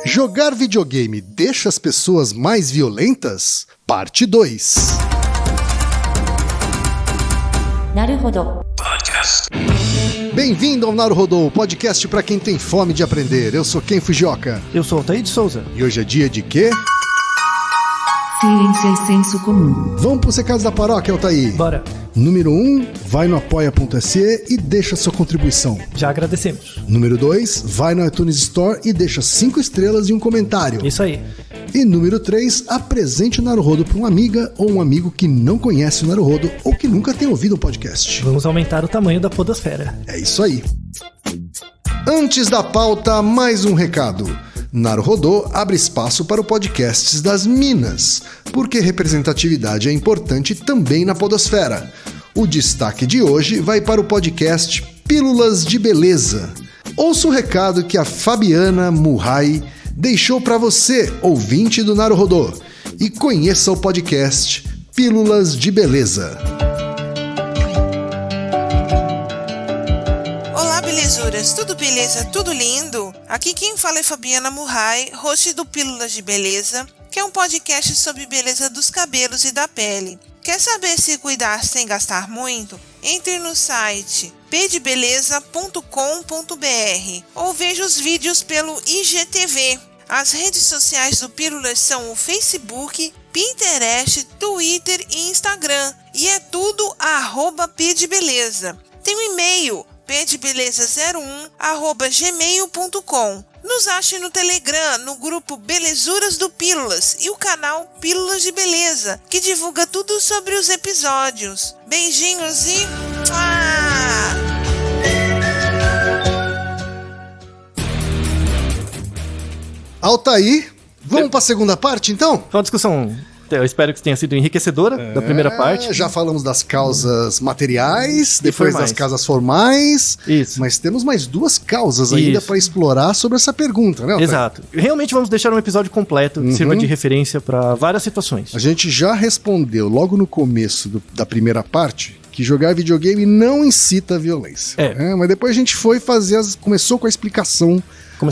Jogar videogame deixa as pessoas mais violentas? Parte 2. Naruhodo. Bem-vindo ao Naruhodo, podcast pra quem tem fome de aprender. Eu sou Ken Fujioka. Eu sou o Altair de Souza. E hoje é dia de quê? Ciência e senso comum. Vamos pros recados da paróquia, Altair. Bora. Número 1, vai no apoia.se e deixa sua contribuição. Já agradecemos. Número 2, vai no iTunes Store e deixa 5 estrelas e um comentário. Isso aí. E número 3, apresente o Naruhodo para uma amiga ou um amigo que não conhece o Naruhodo ou que nunca tem ouvido um podcast. Vamos aumentar o tamanho da podosfera. É isso aí. Antes da pauta, mais um recado. Naruhodo abre espaço para o podcasts das Minas, porque representatividade é importante também na podosfera. O destaque de hoje vai para o podcast Pílulas de Beleza. Ouça o recado que a Fabiana Murray deixou para você, ouvinte do Naruhodo, e conheça o podcast Pílulas de Beleza. Olá, belezuras! Tudo beleza? Tudo lindo? Aqui quem fala é Fabiana Murray, host do Pílulas de Beleza, que é um podcast sobre beleza dos cabelos e da pele. Quer saber se cuidar sem gastar muito? Entre no site pdebeleza.com.br ou veja os vídeos pelo IGTV. As redes sociais do Pílulas são o Facebook, Pinterest, Twitter e Instagram. E é tudo @pdebeleza. Tem um e-mail, pdebeleza01@gmail.com. Nos ache no Telegram, no grupo Belezuras do Pílulas e o canal Pílulas de Beleza, que divulga tudo sobre os episódios. Beijinhos e... Altair, vamos para a segunda parte então? Foi uma discussão, eu espero que tenha sido enriquecedora da primeira parte. Já falamos das causas materiais, depois formais. das causas formais. Isso. Mas temos mais 2 causas ainda Isso. para explorar sobre essa pergunta, né, Altair? Exato. Realmente vamos deixar um episódio completo que sirva de referência para várias situações. A gente já respondeu logo no começo da primeira parte que jogar videogame não incita a violência. Mas depois a gente foi fazer começou com a explicação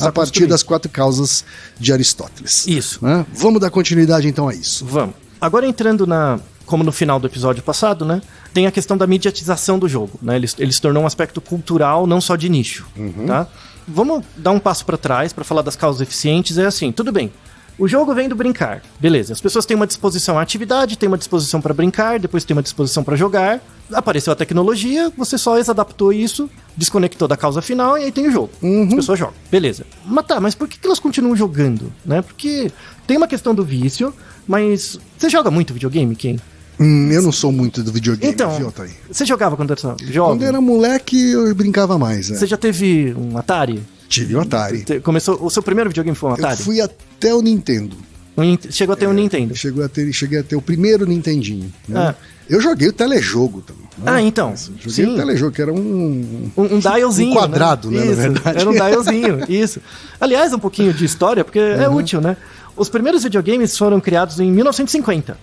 a partir das 4 causas de Aristóteles. Isso. Vamos dar continuidade então a isso. Vamos. Agora entrando como no final do episódio passado, né? Tem a questão da mediatização do jogo, né? Ele se tornou um aspecto cultural, não só de nicho, tá? Vamos dar um passo para trás para falar das causas eficientes. É assim, tudo bem. O jogo vem do brincar, beleza. As pessoas têm uma disposição à atividade, têm uma disposição para brincar, depois tem uma disposição para jogar. Apareceu a tecnologia, você só exadaptou isso, desconectou da causa final e aí tem o jogo. As pessoas jogam, beleza. Mas por que elas continuam jogando, né? Porque tem uma questão do vício, mas você joga muito videogame, Ken? Eu não sou muito do videogame, então, viu, Altair? Você jogava quando era jovem? Quando eu era moleque, eu brincava mais. Você já teve um Atari? Tive um Atari. O seu primeiro videogame foi um Atari? Eu fui até o Nintendo. Chegou a ter um Nintendo? Cheguei a ter o primeiro Nintendinho. Né? Eu joguei o telejogo também. Né? Então. Joguei o telejogo, que era um dialzinho. Um quadrado, né? Isso, Na verdade. Era um dialzinho, isso. Aliás, um pouquinho de história, porque é útil, né? Os primeiros videogames foram criados em 1950.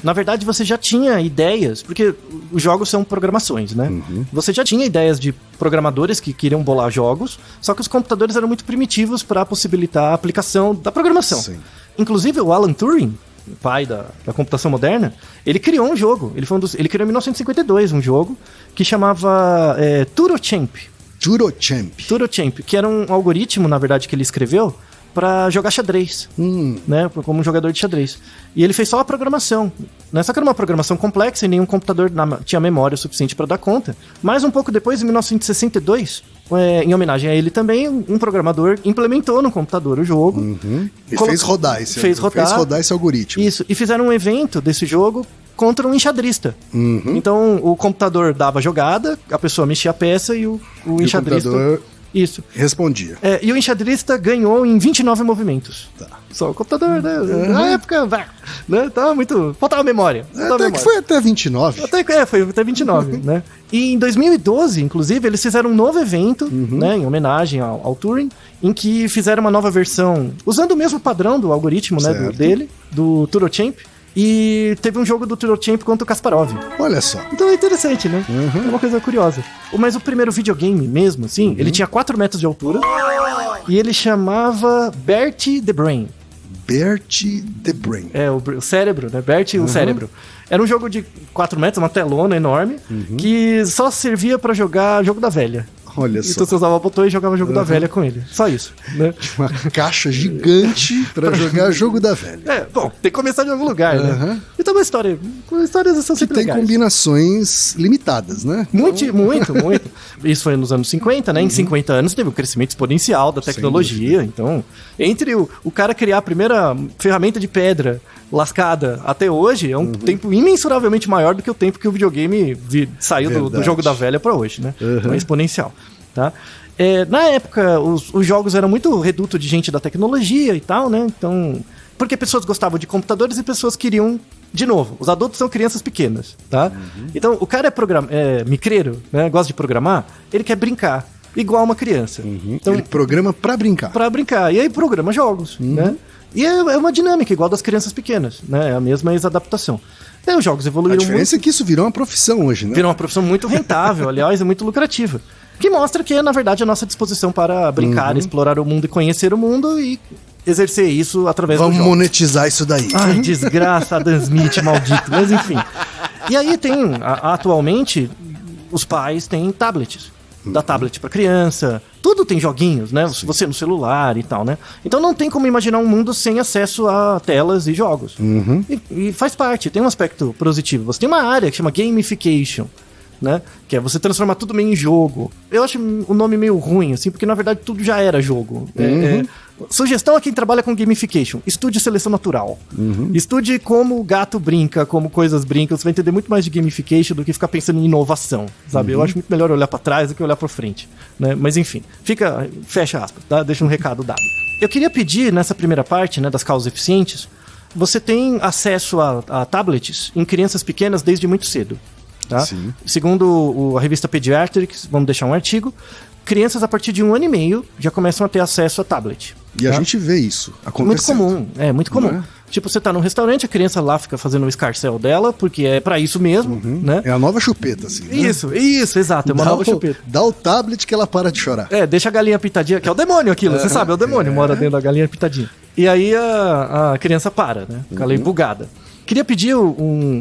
Na verdade, você já tinha ideias, porque os jogos são programações, né? Você já tinha ideias de programadores que queriam bolar jogos, só que os computadores eram muito primitivos para possibilitar a aplicação da programação. Sim. Inclusive, o Alan Turing, o pai da computação moderna, ele criou um jogo. Ele criou em 1952 um jogo que chamava TuroChamp. TuroChamp, que era um algoritmo, na verdade, que ele escreveu para jogar xadrez, né, como um jogador de xadrez. E ele fez só a programação, né? Só que era uma programação complexa e nenhum computador tinha memória suficiente para dar conta. Mas um pouco depois, em 1962, em homenagem a ele também, um programador implementou no computador o jogo. E fez rodar esse algoritmo. Isso, e fizeram um evento desse jogo contra um enxadrista. Então, o computador dava jogada, a pessoa mexia a peça e o enxadrista... O computador isso. respondia. E o enxadrista ganhou em 29 movimentos. Tá. Só o computador, né? Na época, né? Tava muito... Faltava memória. Que foi até 29. Foi até 29, né? E em 2012, inclusive, eles fizeram um novo evento, né? Em homenagem ao Turing, em que fizeram uma nova versão, usando o mesmo padrão do algoritmo, né? Do TuroChamp. E teve um jogo do TuroChamp contra o Kasparov. Olha só. Então é interessante, né? É uma coisa curiosa. Mas o primeiro videogame mesmo, assim, ele tinha 4 metros de altura. E ele chamava Bertie the Brain. Bertie the Brain. O cérebro, né? Bertie, o cérebro. Era um jogo de 4 metros, uma telona enorme, que só servia pra jogar jogo da velha. Olha só. Então você usava o botão e jogava jogo da velha com ele. Só isso, né? Uma caixa gigante pra jogar jogo da velha. Bom, tem que começar de algum lugar, né? Então uma história. Histórias são sempre tem legais. Combinações limitadas, né? Muito. Isso foi nos anos 50, né? Em 50 anos teve um crescimento exponencial da tecnologia. Então, entre o cara criar a primeira ferramenta de pedra lascada até hoje, é um tempo imensuravelmente maior do que o tempo que o videogame saiu do jogo da velha pra hoje, né? Então é exponencial, tá? Na época, os jogos eram muito reduto de gente da tecnologia e tal, né? Então, porque pessoas gostavam de computadores e pessoas queriam, de novo, os adultos são crianças pequenas, tá? Então, o cara é micreiro, né? Gosta de programar, ele quer brincar, igual uma criança. Então, ele programa pra brincar. Pra brincar, e aí programa jogos, né? E é uma dinâmica igual das crianças pequenas, né? É a mesma ex-adaptação. E aí os jogos evoluíram muito. A diferença é que isso virou uma profissão hoje, né? Virou uma profissão muito rentável, aliás, é muito lucrativa. Que mostra que é, na verdade, a nossa disposição para brincar, explorar o mundo e conhecer o mundo e exercer isso através do jogo. Vamos monetizar isso daí. Ai, desgraça, Adam Smith, maldito. Mas enfim. E aí atualmente, os pais têm tablets. Dá tablet pra criança, tudo tem joguinhos, né? Você no celular e tal, né? Então não tem como imaginar um mundo sem acesso a telas e jogos. E faz parte, tem um aspecto positivo. Você tem uma área que chama gamification, né? Que é você transformar tudo meio em jogo. Eu acho o nome meio ruim, assim, porque na verdade tudo já era jogo. Sugestão a quem trabalha com gamification: estude seleção natural. Estude como o gato brinca, como coisas brincam. Você vai entender muito mais de gamification do que ficar pensando em inovação, sabe? Eu acho muito melhor olhar pra trás do que olhar pra frente, né? Mas enfim, fecha aspas, tá? Deixa um recado dado. Eu queria pedir, nessa primeira parte, né, das causas eficientes, você tem acesso a tablets em crianças pequenas desde muito cedo. Tá? Segundo a revista Pediatrics, vamos deixar um artigo, crianças a partir de 1 ano e meio já começam a ter acesso a tablet. E a gente vê isso acontecendo. Muito comum. Tipo, você tá num restaurante, a criança lá fica fazendo o escarcel dela, porque é pra isso mesmo, né? É a nova chupeta, assim, né? Isso, exato, é uma nova chupeta. Dá o tablet que ela para de chorar. Deixa a galinha pitadinha, que é o demônio aquilo, você sabe, é o demônio, mora dentro da galinha pitadinha. E aí a criança para, né? Fica ali bugada. Queria pedir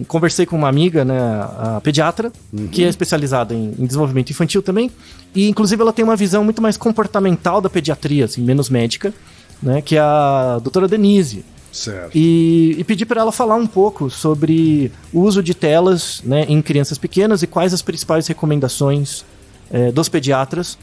conversei com uma amiga, né, a pediatra, que é especializada em desenvolvimento infantil também, e inclusive ela tem uma visão muito mais comportamental da pediatria, assim, menos médica, né, que é a doutora Denise. Certo. E pedi para ela falar um pouco sobre o uso de telas, né, em crianças pequenas e quais as principais recomendações dos pediatras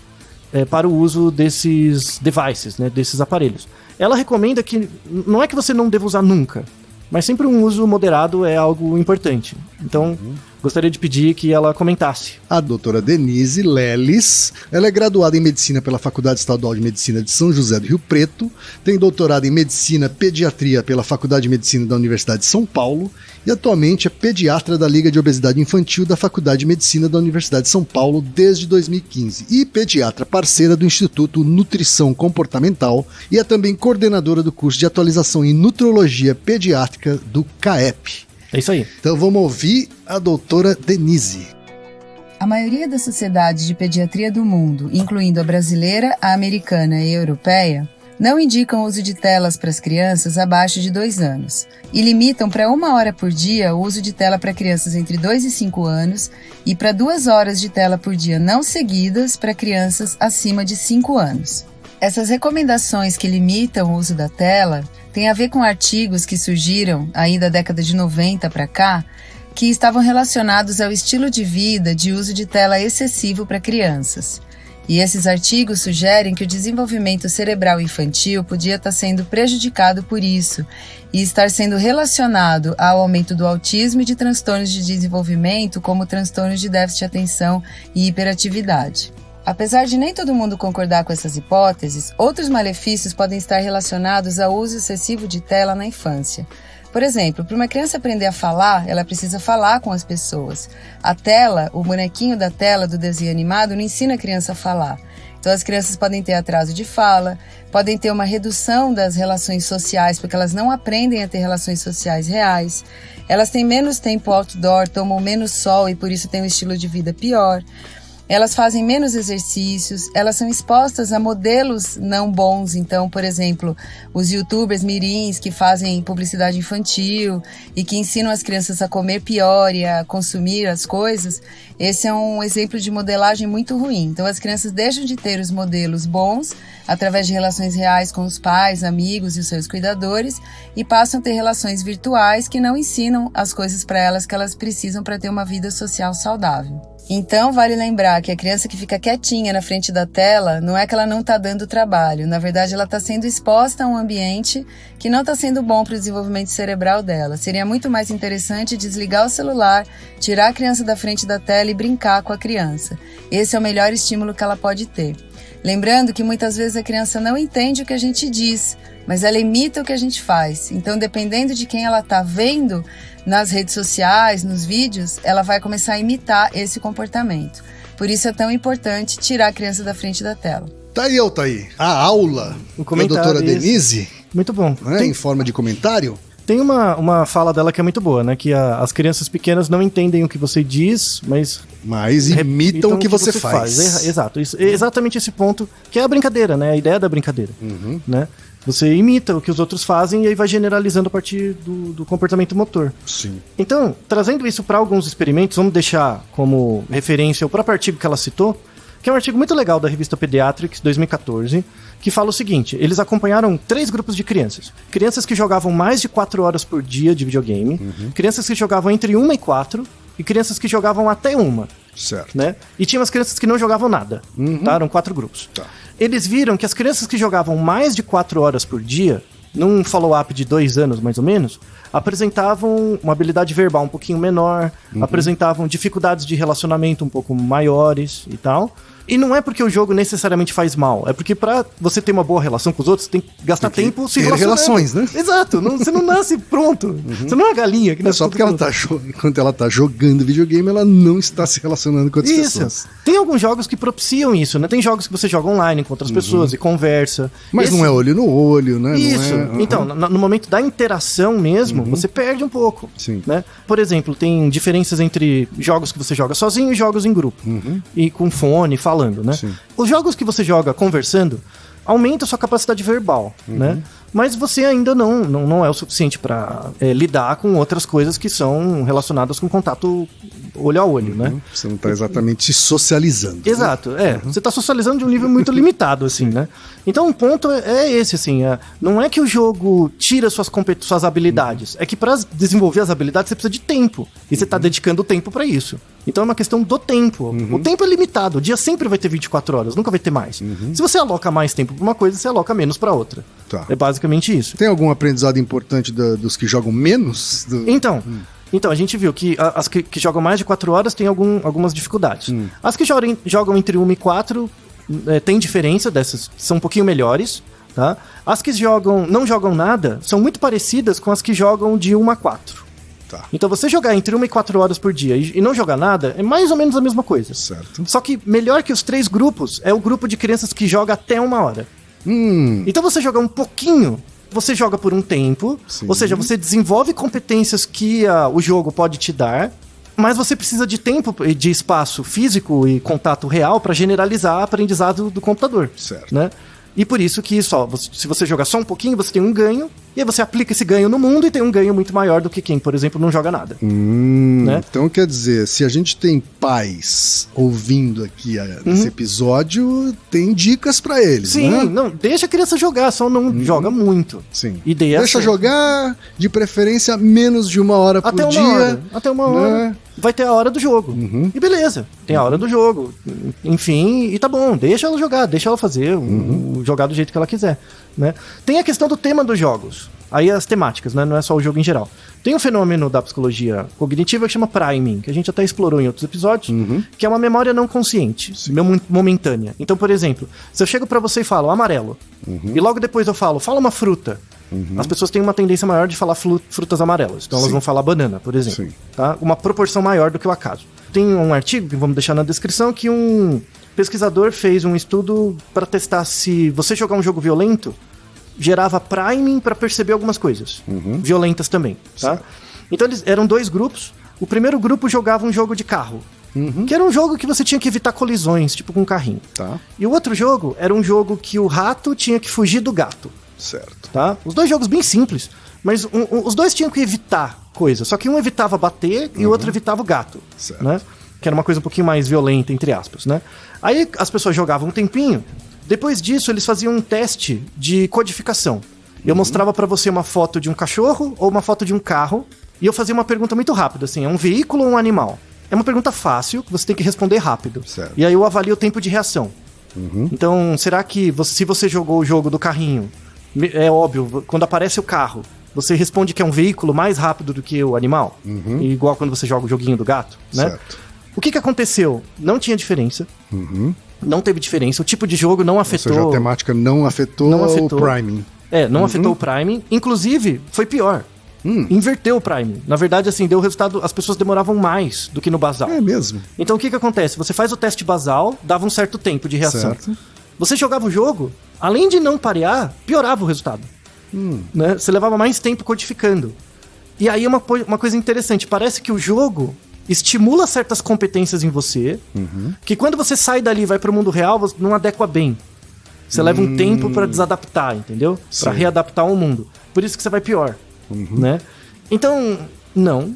para o uso desses devices, né, desses aparelhos. Ela recomenda que não é que você não deva usar nunca, mas sempre um uso moderado é algo importante. Então, gostaria de pedir que ela comentasse. A doutora Denise Leles, ela é graduada em Medicina pela Faculdade Estadual de Medicina de São José do Rio Preto, tem doutorado em Medicina Pediatria pela Faculdade de Medicina da Universidade de São Paulo e atualmente é pediatra da Liga de Obesidade Infantil da Faculdade de Medicina da Universidade de São Paulo desde 2015 e pediatra parceira do Instituto Nutrição Comportamental e é também coordenadora do curso de atualização em Nutrologia Pediátrica do CAEP. É isso aí. Então vamos ouvir a doutora Denise. A maioria das sociedades de pediatria do mundo, incluindo a brasileira, a americana e a europeia, não indicam o uso de telas para as crianças abaixo de 2 anos e limitam para 1 hora por dia o uso de tela para crianças entre 2 e 5 anos e para 2 horas de tela por dia não seguidas para crianças acima de 5 anos. Essas recomendações que limitam o uso da tela têm a ver com artigos que surgiram aí da década de 90 para cá, que estavam relacionados ao estilo de vida de uso de tela excessivo para crianças. E esses artigos sugerem que o desenvolvimento cerebral infantil podia estar sendo prejudicado por isso e estar sendo relacionado ao aumento do autismo e de transtornos de desenvolvimento, como transtornos de déficit de atenção e hiperatividade. Apesar de nem todo mundo concordar com essas hipóteses, outros malefícios podem estar relacionados ao uso excessivo de tela na infância. Por exemplo, para uma criança aprender a falar, ela precisa falar com as pessoas. A tela, o bonequinho da tela do desenho animado, não ensina a criança a falar. Então as crianças podem ter atraso de fala, podem ter uma redução das relações sociais, porque elas não aprendem a ter relações sociais reais. Elas têm menos tempo outdoor, tomam menos sol e por isso têm um estilo de vida pior. Elas fazem menos exercícios, elas são expostas a modelos não bons. Então, por exemplo, os youtubers mirins que fazem publicidade infantil e que ensinam as crianças a comer pior e a consumir as coisas, esse é um exemplo de modelagem muito ruim. Então, as crianças deixam de ter os modelos bons através de relações reais com os pais, amigos e os seus cuidadores e passam a ter relações virtuais que não ensinam as coisas para elas que elas precisam para ter uma vida social saudável. Então, vale lembrar que a criança que fica quietinha na frente da tela, não é que ela não está dando trabalho. Na verdade, ela está sendo exposta a um ambiente que não está sendo bom para o desenvolvimento cerebral dela. Seria muito mais interessante desligar o celular, tirar a criança da frente da tela e brincar com a criança. Esse é o melhor estímulo que ela pode ter. Lembrando que muitas vezes a criança não entende o que a gente diz, mas ela imita o que a gente faz. Então, dependendo de quem ela está vendo nas redes sociais, nos vídeos, ela vai começar a imitar esse comportamento. Por isso é tão importante tirar a criança da frente da tela. Tá aí, Altair. A aula da doutora Denise, muito bom. Né, em forma de comentário. Tem uma fala dela que é muito boa, né? Que as crianças pequenas não entendem o que você diz, mas imitam o que você faz. Exato. Exatamente esse ponto, que é a brincadeira, né? A ideia da brincadeira. Né? Você imita o que os outros fazem e aí vai generalizando a partir do comportamento motor. Sim. Então, trazendo isso para alguns experimentos, vamos deixar como referência o próprio artigo que ela citou, que é um artigo muito legal da revista Pediatrics, 2014, que fala o seguinte: eles acompanharam 3 grupos de crianças. Crianças que jogavam mais de 4 horas por dia de videogame, crianças que jogavam entre 1 e 4 e crianças que jogavam até 1. Certo. Né? E tinha umas crianças que não jogavam nada. Tá? Eram 4 grupos. Tá. Eles viram que as crianças que jogavam mais de 4 horas por dia, num follow-up de 2 anos mais ou menos, apresentavam uma habilidade verbal um pouquinho menor, apresentavam dificuldades de relacionamento um pouco maiores e tal. E não é porque o jogo necessariamente faz mal, é porque pra você ter uma boa relação com os outros, você tem que gastar tempo se relacionando. Relações, né? Exato, você não nasce pronto. Você não é uma galinha que nasce só porque enquanto ela tá jogando videogame, ela não está se relacionando com outras pessoas. Tem alguns jogos que propiciam isso, né? Tem jogos que você joga online com outras pessoas e conversa. Mas não é olho no olho, né? Isso. Não é... Então, no momento da interação mesmo, você perde um pouco. Sim. Né? Por exemplo, tem diferenças entre jogos que você joga sozinho e jogos em grupo. E com fone, falando, né? Sim. Os jogos que você joga conversando aumenta a sua capacidade verbal, né? Mas você ainda não é o suficiente para lidar com outras coisas que são relacionadas com contato olho a olho, né? Você não está exatamente socializando. Exato, né? Você está socializando de um nível muito limitado, assim, né? Então, um ponto é esse, assim, não é que o jogo tira suas habilidades, é que para desenvolver as habilidades você precisa de tempo, e você está dedicando tempo para isso. Então é uma questão do tempo. O tempo é limitado, o dia sempre vai ter 24 horas, nunca vai ter mais. Se você aloca mais tempo para uma coisa, você aloca menos para outra. Tá. É basicamente isso. Tem algum aprendizado importante dos que jogam menos? Então, a gente viu que as que jogam mais de 4 horas têm algumas dificuldades. As que jogam entre 1 e 4 tem diferença dessas, são um pouquinho melhores. Tá? As que não jogam nada são muito parecidas com as que jogam de 1 a 4. Tá. Então você jogar entre 1 e 4 horas por dia e não jogar nada é mais ou menos a mesma coisa. Certo. Só que melhor que os 3 grupos é o grupo de crianças que joga até 1 hora. Então você joga um pouquinho, você joga por um tempo, ou seja, você desenvolve competências que o jogo pode te dar, mas você precisa de tempo e de espaço físico e contato real para generalizar o aprendizado do computador. Certo. Né? E por isso que se você jogar só um pouquinho, você tem um ganho, e aí você aplica esse ganho no mundo e tem um ganho muito maior do que quem, por exemplo, não joga nada. Né? Então, quer dizer, se a gente tem pais ouvindo aqui esse episódio, tem dicas pra eles, Sim, né? não, deixa a criança jogar, só não joga muito. Sim. Ideia deixa jogar, de preferência, menos de 1 hora por dia. Até uma hora. Né? Vai ter a hora do jogo. E beleza, tem a hora do jogo. Enfim, e tá bom, deixa ela jogar, deixa ela fazer, jogar do jeito que ela quiser. Né? Tem a questão do tema dos jogos. Aí as temáticas, né? Não é só o jogo em geral. Tem um fenômeno da psicologia cognitiva que chama priming, que a gente até explorou em outros episódios, que é uma memória não consciente, momentânea. Então, por exemplo, se eu chego pra você e falo amarelo, e logo depois eu fala uma fruta, as pessoas têm uma tendência maior de falar frutas amarelas. Então elas vão falar banana, por exemplo. Tá? Uma proporção maior do que o acaso. Tem um artigo, que vamos deixar na descrição, que um pesquisador fez um estudo para testar se você jogar um jogo violento, gerava priming para perceber algumas coisas. Violentas também. Tá? Então eram 2 grupos. O primeiro grupo jogava um jogo de carro. que era um jogo que você tinha que evitar colisões, tipo com um carrinho. Tá. E o outro jogo era um jogo que o rato tinha que fugir do gato. Certo. Tá? Os dois jogos bem simples, mas os dois tinham que evitar coisas. Só que um evitava bater e o outro evitava o gato. Certo. Né? Que era uma coisa um pouquinho mais violenta, entre aspas. Né? Aí as pessoas jogavam um tempinho. Depois disso, eles faziam um teste de codificação. Eu mostrava pra você uma foto de um cachorro ou uma foto de um carro. E eu fazia uma pergunta muito rápida, assim, é um veículo ou um animal? É uma pergunta fácil, que você tem que responder rápido. Certo. E aí eu avalio o tempo de reação. Então, será que se você jogou o jogo do carrinho, é óbvio, quando aparece o carro, você responde que é um veículo mais rápido do que o animal? Igual quando você joga o joguinho do gato, né? Certo. O que aconteceu? Não tinha diferença. Não teve diferença. O tipo de jogo não afetou... Ou seja, a temática não afetou o priming. Não afetou o priming. Inclusive, foi pior. Inverteu o priming. Na verdade, assim, deu o resultado... As pessoas demoravam mais do que no basal. É mesmo. Então, o que acontece? Você faz o teste basal, dava um certo tempo de reação. Certo. Você jogava o jogo, além de não parear, piorava o resultado. Né? Você levava mais tempo codificando. E aí, uma coisa interessante. Parece que o jogo estimula certas competências em você, que quando você sai dali e vai pro mundo real, você não adequa bem. Você leva um tempo pra desadaptar, entendeu? Pra readaptar ao mundo. Por isso que você vai pior, né? Então, não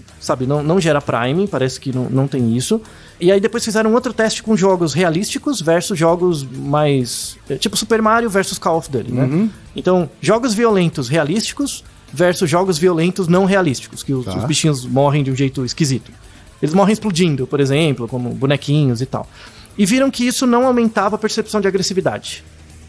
gera priming, parece que não tem isso. E aí depois fizeram outro teste com jogos realísticos versus jogos mais... Tipo Super Mario versus Call of Duty, né? Então, jogos violentos realísticos versus jogos violentos não realísticos, que os bichinhos morrem de um jeito esquisito. Eles morrem explodindo, por exemplo, como bonequinhos e tal. E viram que isso não aumentava a percepção de agressividade.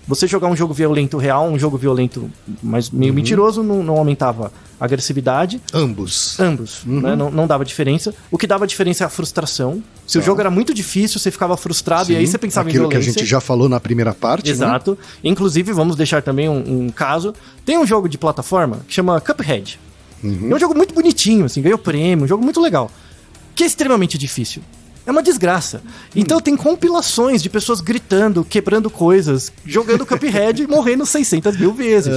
Você jogar um jogo violento real, um jogo violento mais meio mentiroso, não aumentava a agressividade. Ambos. Né? Não dava diferença. O que dava diferença é a frustração. Se o jogo era muito difícil, você ficava frustrado e aí você pensava em violência. Aquilo que a gente já falou na primeira parte. Exato. Né? Inclusive, vamos deixar também um caso. Tem um jogo de plataforma que chama Cuphead. É um jogo muito bonitinho, assim, ganhou prêmio, um jogo muito legal. Que é extremamente difícil. É uma desgraça. Então tem compilações de pessoas gritando, quebrando coisas, jogando Cuphead e morrendo 600 mil vezes.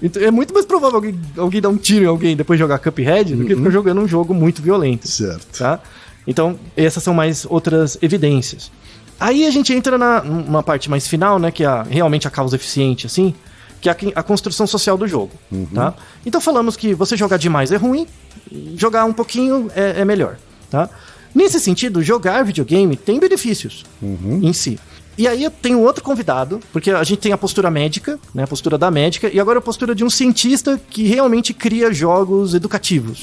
Então, é muito mais provável alguém dar um tiro em alguém depois de jogar Cuphead do que ficar jogando um jogo muito violento. Certo. Tá? Então, essas são mais outras evidências. Aí a gente entra numa parte mais final, né, que é realmente a causa eficiente, assim, que é a construção social do jogo. Tá? Então falamos que você jogar demais é ruim, jogar um pouquinho é melhor. Tá? Nesse sentido, jogar videogame tem benefícios em si. E aí eu tenho outro convidado, porque a gente tem a postura médica, né, a postura da médica, e agora a postura de um cientista que realmente cria jogos educativos.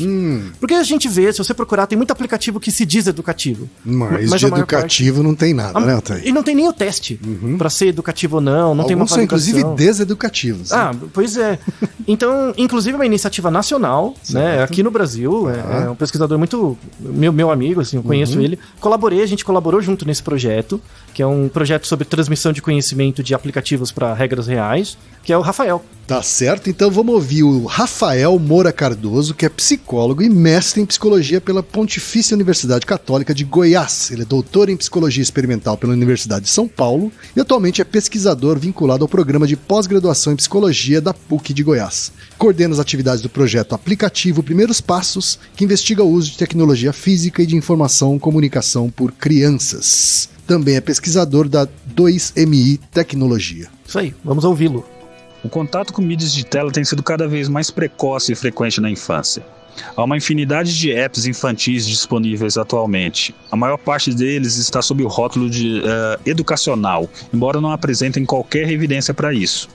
Porque a gente vê, se você procurar, tem muito aplicativo que se diz educativo. Mas de educativo não tem nada, né, Altair? E não tem nem o teste pra ser educativo ou não tem uma validação. São inclusive deseducativos. Pois é. Então, inclusive uma iniciativa nacional, né, aqui no Brasil, é um pesquisador muito... Meu amigo, assim, eu conheço ele. A gente colaborou junto nesse projeto, que é um projeto sobre transmissão de conhecimento de aplicativos para regras reais, que é o Rafael. Tá certo, então vamos ouvir o Rafael Moura Cardoso, que é psicólogo e mestre em psicologia pela Pontifícia Universidade Católica de Goiás. Ele é doutor em psicologia experimental pela Universidade de São Paulo e atualmente é pesquisador vinculado ao programa de pós-graduação em psicologia da PUC de Goiás. Coordena as atividades do projeto aplicativo Primeiros Passos, que investiga o uso de tecnologia física e de informação e comunicação por crianças. Também é pesquisador da 2MI Tecnologia. Isso aí, vamos ouvi-lo. O contato com mídias de tela tem sido cada vez mais precoce e frequente na infância. Há uma infinidade de apps infantis disponíveis atualmente. A maior parte deles está sob o rótulo de educacional, embora não apresentem qualquer evidência para isso.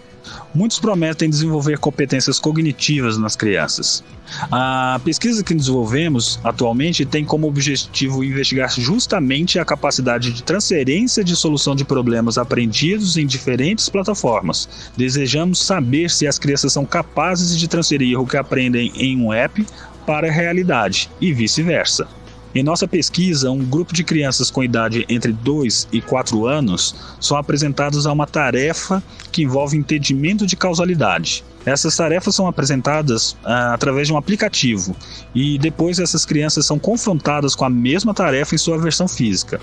Muitos prometem desenvolver competências cognitivas nas crianças. A pesquisa que desenvolvemos atualmente tem como objetivo investigar justamente a capacidade de transferência de solução de problemas aprendidos em diferentes plataformas. Desejamos saber se as crianças são capazes de transferir o que aprendem em um app para a realidade e vice-versa. Em nossa pesquisa, um grupo de crianças com idade entre 2 e 4 anos são apresentados a uma tarefa que envolve entendimento de causalidade. Essas tarefas são apresentadas através de um aplicativo e depois essas crianças são confrontadas com a mesma tarefa em sua versão física.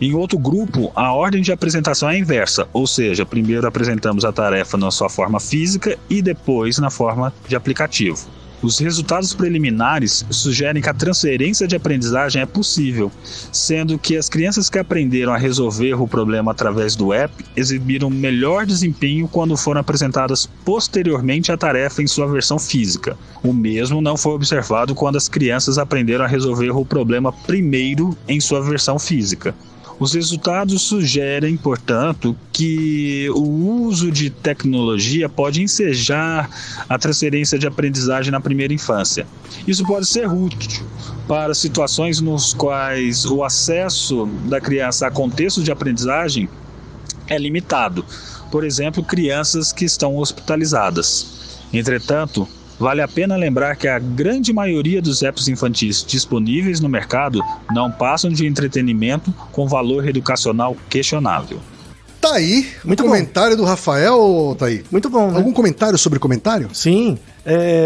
Em outro grupo, a ordem de apresentação é a inversa, ou seja, primeiro apresentamos a tarefa na sua forma física e depois na forma de aplicativo. Os resultados preliminares sugerem que a transferência de aprendizagem é possível, sendo que as crianças que aprenderam a resolver o problema através do app exibiram melhor desempenho quando foram apresentadas posteriormente a tarefa em sua versão física. O mesmo não foi observado quando as crianças aprenderam a resolver o problema primeiro em sua versão física. Os resultados sugerem, portanto, que o uso de tecnologia pode ensejar a transferência de aprendizagem na primeira infância. Isso pode ser útil para situações nos quais o acesso da criança a contextos de aprendizagem é limitado. Por exemplo, crianças que estão hospitalizadas. Entretanto, vale a pena lembrar que a grande maioria dos apps infantis disponíveis no mercado não passam de entretenimento com valor educacional questionável. Tá aí, Muito o comentário do Rafael, tá aí. Muito bom, né? Algum comentário sobre comentário? Sim.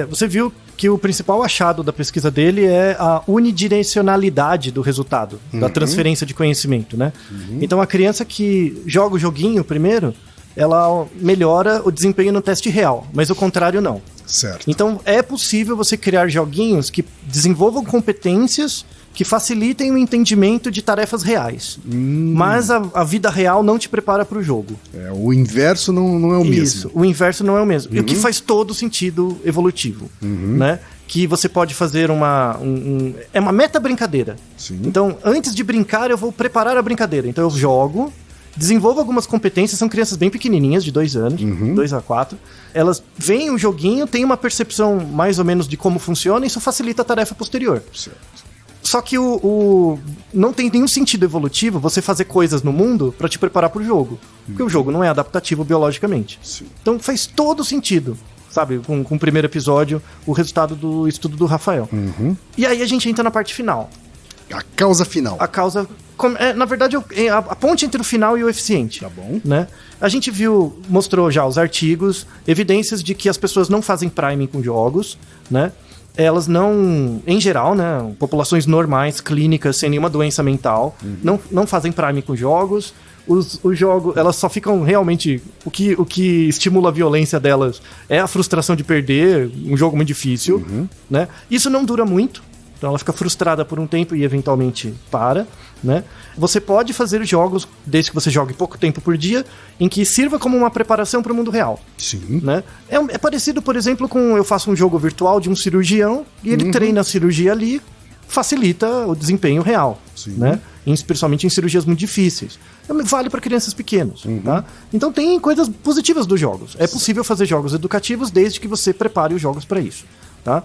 Você viu que o principal achado da pesquisa dele é a unidirecionalidade do resultado, da transferência de conhecimento, né? Então, a criança que joga o joguinho primeiro, ela melhora o desempenho no teste real, mas o contrário não. Certo. Então, é possível você criar joguinhos que desenvolvam competências que facilitem o entendimento de tarefas reais. Mas a vida real não te prepara para o jogo. O inverso não é o mesmo. Isso, o inverso não é o mesmo. E o que faz todo sentido evolutivo, né? Que você pode fazer é uma meta-brincadeira. Sim. Então, antes de brincar, eu vou preparar a brincadeira. Então, eu jogo, desenvolvo algumas competências, são crianças bem pequenininhas, de 2 anos, 2 a 4. Elas veem o joguinho, têm uma percepção mais ou menos de como funciona, e isso facilita a tarefa posterior. Certo. Só que não tem nenhum sentido evolutivo você fazer coisas no mundo para te preparar para o jogo. Porque o jogo não é adaptativo biologicamente. Sim. Então faz todo sentido, sabe? Com o primeiro episódio, o resultado do estudo do Rafael. E aí a gente entra na parte final. A causa final. A causa... na verdade, a ponte entre o final e o eficiente. Tá bom. Né? A gente mostrou já os artigos, evidências de que as pessoas não fazem priming com jogos, né? Elas não, em geral, né, populações normais, clínicas, sem nenhuma doença mental, não fazem priming com jogos. Os jogos, elas só ficam realmente... O que estimula a violência delas é a frustração de perder um jogo muito difícil, né? Isso não dura muito, então ela fica frustrada por um tempo e eventualmente para, né? Você pode fazer jogos, desde que você jogue pouco tempo por dia, em que sirva como uma preparação para o mundo real. Sim. Né? É parecido, por exemplo, com eu faço um jogo virtual de um cirurgião e ele treina a cirurgia ali, facilita o desempenho real. Sim. Né? Principalmente em cirurgias muito difíceis. Vale para crianças pequenas. Tá? Então tem coisas positivas dos jogos. É possível fazer jogos educativos desde que você prepare os jogos para isso. Tá?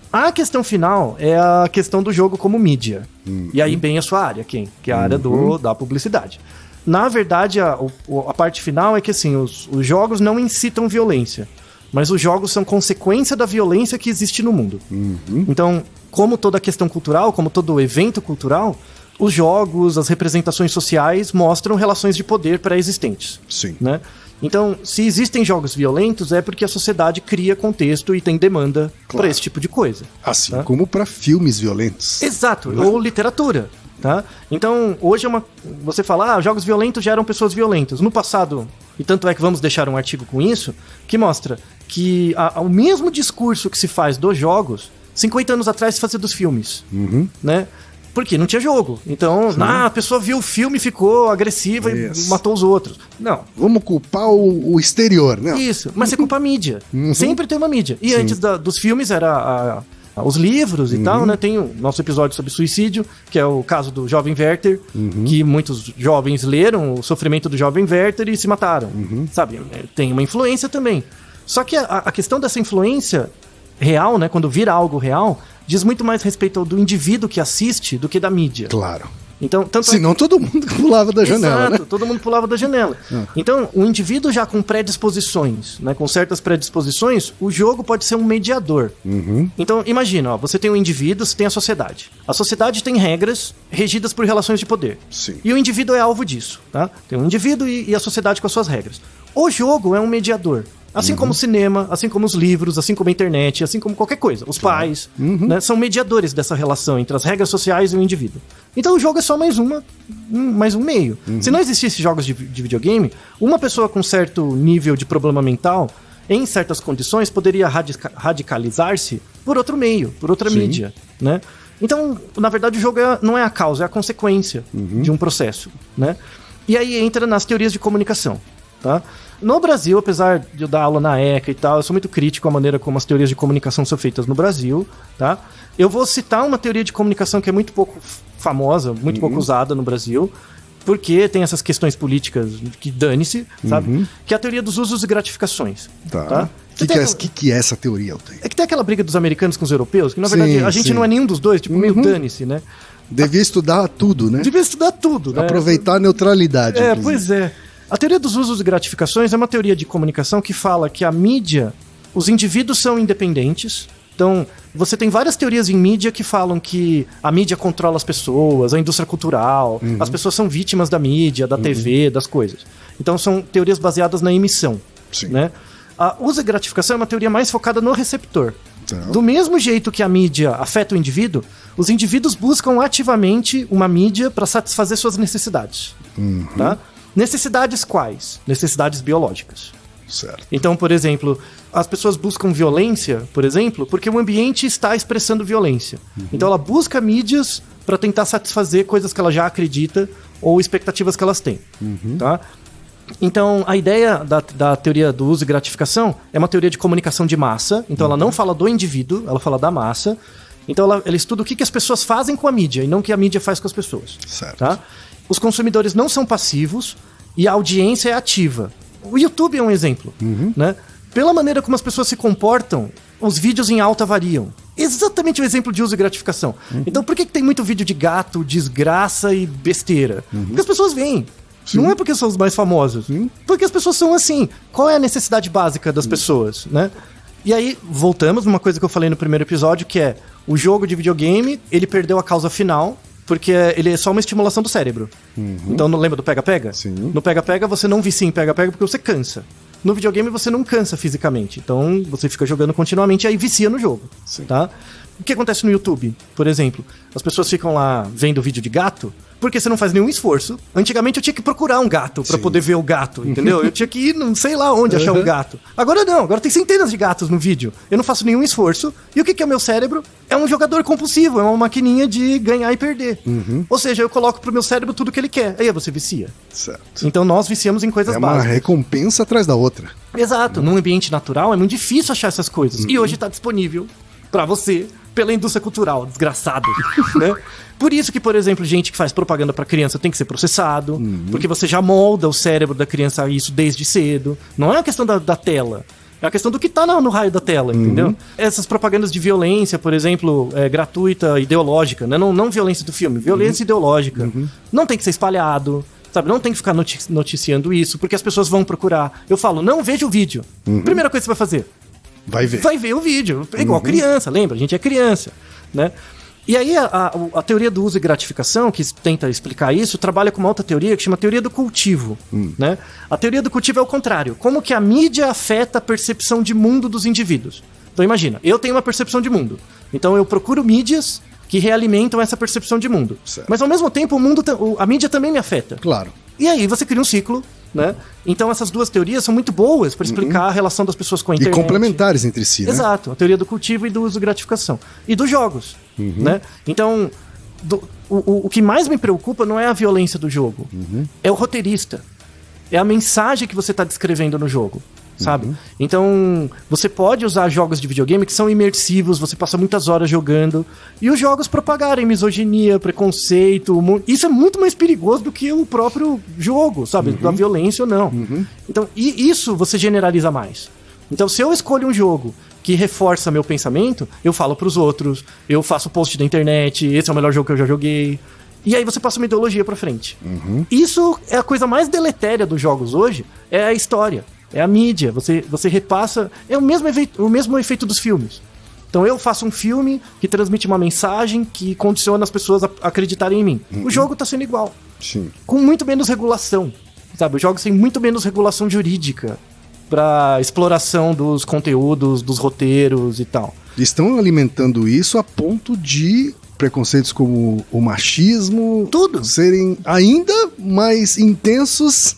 A questão final é a questão do jogo como mídia. E aí bem a sua área, que é a área da publicidade. Na verdade, a parte final é que assim, os jogos não incitam violência, mas os jogos são consequência da violência que existe no mundo. Então, como toda questão cultural, como todo evento cultural, os jogos, as representações sociais mostram relações de poder pré-existentes. Sim. Né? Então, se existem jogos violentos, é porque a sociedade cria contexto e tem demanda para esse tipo de coisa. Assim tá? como para filmes violentos. Exato, ou literatura. Tá? Então, hoje você fala, jogos violentos geram pessoas violentas. No passado, e tanto é que vamos deixar um artigo com isso, que mostra que o mesmo discurso que se faz dos jogos, 50 anos atrás se fazia dos filmes. Né? Porque não tinha jogo. Então, a pessoa viu o filme, ficou agressiva e matou os outros. Não. Vamos culpar o exterior, né? Isso, mas você culpa a mídia. Sempre tem uma mídia. E antes dos filmes era os livros e tal, né? Tem o nosso episódio sobre suicídio, que é o caso do jovem Werther, que muitos jovens leram o sofrimento do jovem Werther e se mataram. Sabe? Tem uma influência também. Só que a questão dessa influência real, né? Quando vira algo real, diz muito mais respeito do indivíduo que assiste do que da mídia. Claro. Então, senão todo mundo pulava da janela, Exato, né? todo mundo pulava da janela. Então, o indivíduo já com predisposições, né, com certas predisposições, o jogo pode ser um mediador. Então, imagina, você tem um indivíduo, você tem a sociedade. A sociedade tem regras regidas por relações de poder. Sim. E o indivíduo é alvo disso, tá? Tem um indivíduo e a sociedade com as suas regras. O jogo é um mediador. Assim como o cinema, assim como os livros, assim como a internet, assim como qualquer coisa. Os pais, né, são mediadores dessa relação entre as regras sociais e o indivíduo. Então o jogo é só mais um meio. Se não existisse jogos de videogame, uma pessoa com certo nível de problema mental, em certas condições, poderia radicalizar-se por outro meio, por outra mídia, né? Então, na verdade, o jogo não é a causa, é a consequência de um processo, né? E aí entra nas teorias de comunicação, tá? No Brasil, apesar de eu dar aula na ECA e tal, eu sou muito crítico à maneira como as teorias de comunicação são feitas no Brasil, tá? Eu vou citar uma teoria de comunicação que é muito pouco famosa, muito pouco usada no Brasil, porque tem essas questões políticas que dane-se, sabe? Que é a teoria dos usos e gratificações. Tá? Que é essa teoria, Altair? É que tem aquela briga dos americanos com os europeus, que na verdade a gente não é nenhum dos dois, tipo, meio dane-se, né? Devia estudar tudo, né? Devia estudar tudo, né? Aproveitar a neutralidade. É, pois é. A teoria dos usos e gratificações é uma teoria de comunicação que fala que a mídia, os indivíduos são independentes. Então, você tem várias teorias em mídia que falam que a mídia controla as pessoas, a indústria cultural, as pessoas são vítimas da mídia, da TV, das coisas. Então, são teorias baseadas na emissão, né? A uso e gratificação é uma teoria mais focada no receptor. Do mesmo jeito que a mídia afeta o indivíduo, os indivíduos buscam ativamente uma mídia para satisfazer suas necessidades, tá? Necessidades quais? Necessidades biológicas. Certo. Então, por exemplo, as pessoas buscam violência, por exemplo, porque o ambiente está expressando violência. Então ela busca mídias para tentar satisfazer coisas que ela já acredita ou expectativas que elas têm. Tá? Então, a ideia da teoria do uso e gratificação é uma teoria de comunicação de massa. Então ela não fala do indivíduo, ela fala da massa. Então ela estuda o que as pessoas fazem com a mídia e não o que a mídia faz com as pessoas. Certo. Tá? Os consumidores não são passivos e a audiência é ativa. O YouTube é um exemplo, né? Pela maneira como as pessoas se comportam, os vídeos em alta variam. Exatamente o exemplo de uso e gratificação. Então por que tem muito vídeo de gato, desgraça e besteira? Porque as pessoas veem. Não é porque são os mais famosos. Porque as pessoas são assim. Qual é a necessidade básica das pessoas, né? E aí, voltamos numa coisa que eu falei no primeiro episódio, que é o jogo de videogame, ele perdeu a causa final, porque ele é só uma estimulação do cérebro. Então, não lembra do pega-pega? No pega-pega, você não vicia em pega-pega porque você cansa. No videogame, você não cansa fisicamente. Então, você fica jogando continuamente e aí vicia no jogo. Tá? O que acontece no YouTube, por exemplo? As pessoas ficam lá vendo vídeo de gato porque você não faz nenhum esforço. Antigamente eu tinha que procurar um gato pra poder ver o gato, entendeu? Eu tinha que ir não sei lá onde achar um gato. Agora não, agora tem centenas de gatos no vídeo. Eu não faço nenhum esforço. E o que é o meu cérebro? É um jogador compulsivo, é uma maquininha de ganhar e perder. Ou seja, eu coloco pro meu cérebro tudo que ele quer. Aí você vicia. Certo. Então nós viciamos em coisas básicas. É uma recompensa atrás da outra. Exato. Num ambiente natural é muito difícil achar essas coisas. E hoje tá disponível pra você pela indústria cultural, desgraçado, né? Por isso que, por exemplo, gente que faz propaganda pra criança tem que ser processado, porque você já molda o cérebro da criança a isso desde cedo. Não é uma questão da tela, é a questão do que tá no raio da tela, entendeu? Essas propagandas de violência, por exemplo, gratuita, ideológica, né? Não violência do filme, violência ideológica. Não tem que ser espalhado, sabe? Não tem que ficar noticiando isso, porque as pessoas vão procurar. Eu falo, não veja o vídeo. Primeira coisa que você vai fazer, vai ver o vídeo. É igual criança, lembra? A gente é criança, né? E aí a teoria do uso e gratificação, que tenta explicar isso, trabalha com uma outra teoria que chama teoria do cultivo, né? A teoria do cultivo é o contrário. Como que a mídia afeta a percepção de mundo dos indivíduos. Então imagina, eu tenho uma percepção de mundo. Então eu procuro mídias que realimentam essa percepção de mundo. Certo. Mas ao mesmo tempo a mídia também me afeta. Claro. E aí você cria um ciclo, né? Então essas duas teorias são muito boas para explicar a relação das pessoas com a internet. E complementares entre si, né? Exato, a teoria do cultivo e do uso e gratificação. E dos jogos, né? Então, o que mais me preocupa não é a violência do jogo, é o roteirista. É a mensagem que você está descrevendo no jogo, sabe? Então, você pode usar jogos de videogame que são imersivos, você passa muitas horas jogando, e os jogos propagarem misoginia, preconceito, isso é muito mais perigoso do que o próprio jogo, sabe? Da violência ou não. Então, e isso você generaliza mais. Então, se eu escolho um jogo que reforça meu pensamento, eu falo pros outros, eu faço post da internet, esse é o melhor jogo que eu já joguei. E aí você passa uma ideologia pra frente. Isso é a coisa mais deletéria dos jogos hoje, é a história, é a mídia. Você repassa, é o mesmo efeito dos filmes. Então eu faço um filme que transmite uma mensagem que condiciona as pessoas a acreditarem em mim. O jogo tá sendo igual. Sim. Com muito menos regulação, sabe? Os jogos têm muito menos regulação jurídica pra exploração dos conteúdos, dos roteiros e tal. Estão alimentando isso a ponto de preconceitos como o machismo tudo serem ainda mais intensos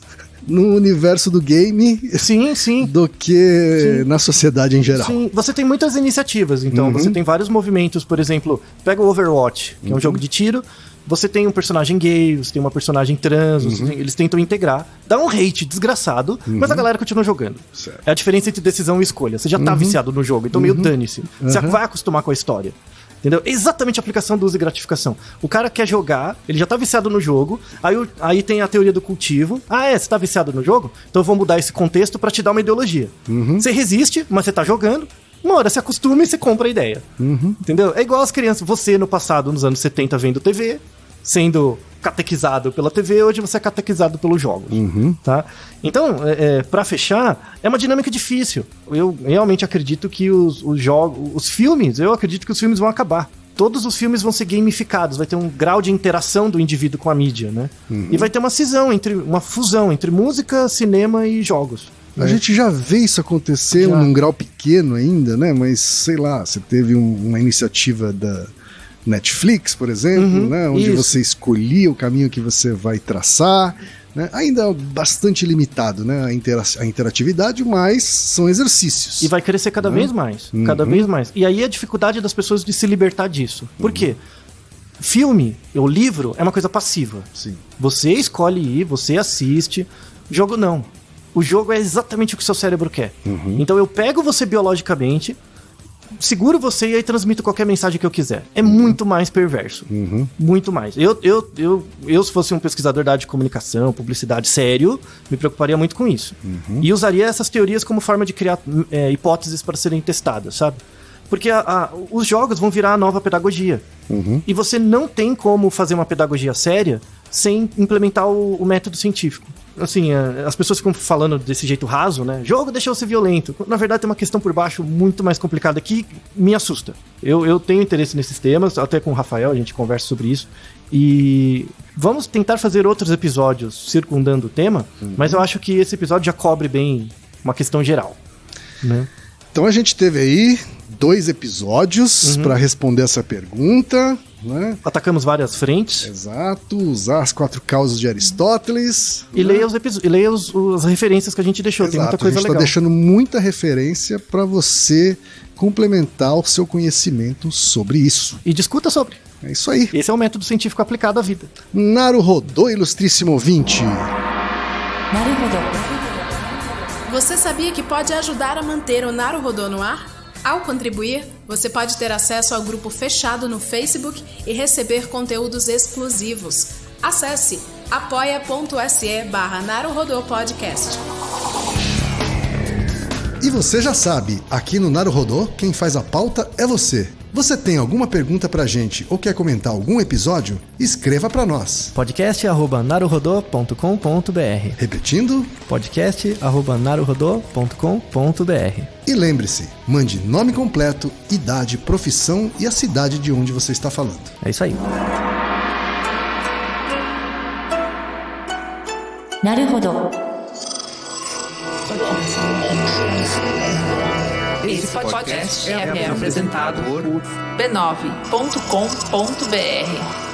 no universo do game Sim. do que na sociedade em geral. Sim, você tem muitas iniciativas, então. Você tem vários movimentos, por exemplo, pega o Overwatch, que é um jogo de tiro. Você tem um personagem gay, você tem uma personagem trans, eles tentam integrar. Dá um hate desgraçado, mas a galera continua jogando. Certo. É a diferença entre decisão e escolha. Você já tá viciado no jogo, então meio dane-se. Você vai acostumar com a história. Entendeu? É exatamente a aplicação do uso e gratificação. O cara quer jogar, ele já tá viciado no jogo, aí tem a teoria do cultivo. Você tá viciado no jogo? Então eu vou mudar esse contexto pra te dar uma ideologia. Você resiste, mas você tá jogando. Uma hora você acostuma e você compra a ideia. Entendeu? É igual as crianças. Você, no passado, nos anos 70, vendo TV, sendo catequizado pela TV, hoje você é catequizado pelos jogos. Tá? Então, pra fechar, é uma dinâmica difícil. Eu realmente acredito que os filmes, eu acredito que os filmes vão acabar. Todos os filmes vão ser gamificados, vai ter um grau de interação do indivíduo com a mídia, né? E vai ter uma fusão entre música, cinema e jogos. A gente já vê isso acontecer num grau pequeno ainda, né? Mas, sei lá, você teve uma iniciativa da Netflix, por exemplo, né? Onde você escolhia o caminho que você vai traçar, né? Ainda bastante limitado, né? A interatividade, mas são exercícios. E vai crescer cada vez mais, cada vez mais. E aí a dificuldade das pessoas de se libertar disso. Por quê? Filme, ou livro, é uma coisa passiva. Sim. Você escolhe ir, você assiste. Jogo não. O jogo é exatamente o que o seu cérebro quer. Então eu pego você biologicamente, seguro você e aí transmito qualquer mensagem que eu quiser. É muito mais perverso. Muito mais. Eu, se fosse um pesquisador da área de comunicação, publicidade sério, me preocuparia muito com isso. E usaria essas teorias como forma de criar hipóteses para serem testadas, sabe? Porque os jogos vão virar a nova pedagogia. E você não tem como fazer uma pedagogia séria sem implementar o método científico. Assim, as pessoas ficam falando desse jeito raso, né? Jogo deixou ser violento. Na verdade, tem uma questão por baixo muito mais complicada que me assusta. Eu tenho interesse nesses temas, até com o Rafael a gente conversa sobre isso. E vamos tentar fazer outros episódios circundando o tema, mas eu acho que esse episódio já cobre bem uma questão geral, né? Então a gente teve aí 2 episódios para responder essa pergunta, né? Atacamos várias frentes. Exato, usar as 4 causas de Aristóteles. E leia as referências que a gente deixou. Exato, tem muita coisa legal. A gente está deixando muita referência para você complementar o seu conhecimento sobre isso. E discuta sobre. É isso aí. Esse é o método científico aplicado à vida. Naruhodô, ilustríssimo ouvinte. Naruhodo. Você sabia que pode ajudar a manter o Naruhodô no ar? Ao contribuir, você pode ter acesso ao grupo fechado no Facebook e receber conteúdos exclusivos. Acesse apoia.se/Naruhodô Podcast. E você já sabe, aqui no Naruhodô, quem faz a pauta é você. Você tem alguma pergunta pra gente ou quer comentar algum episódio? Escreva pra nós. podcast@naruhodô.com.br. Repetindo? podcast@naruhodô.com.br. E lembre-se, mande nome completo, idade, profissão e a cidade de onde você está falando. É isso aí. Naruhodo. Esse podcast é apresentado por b9.com.br.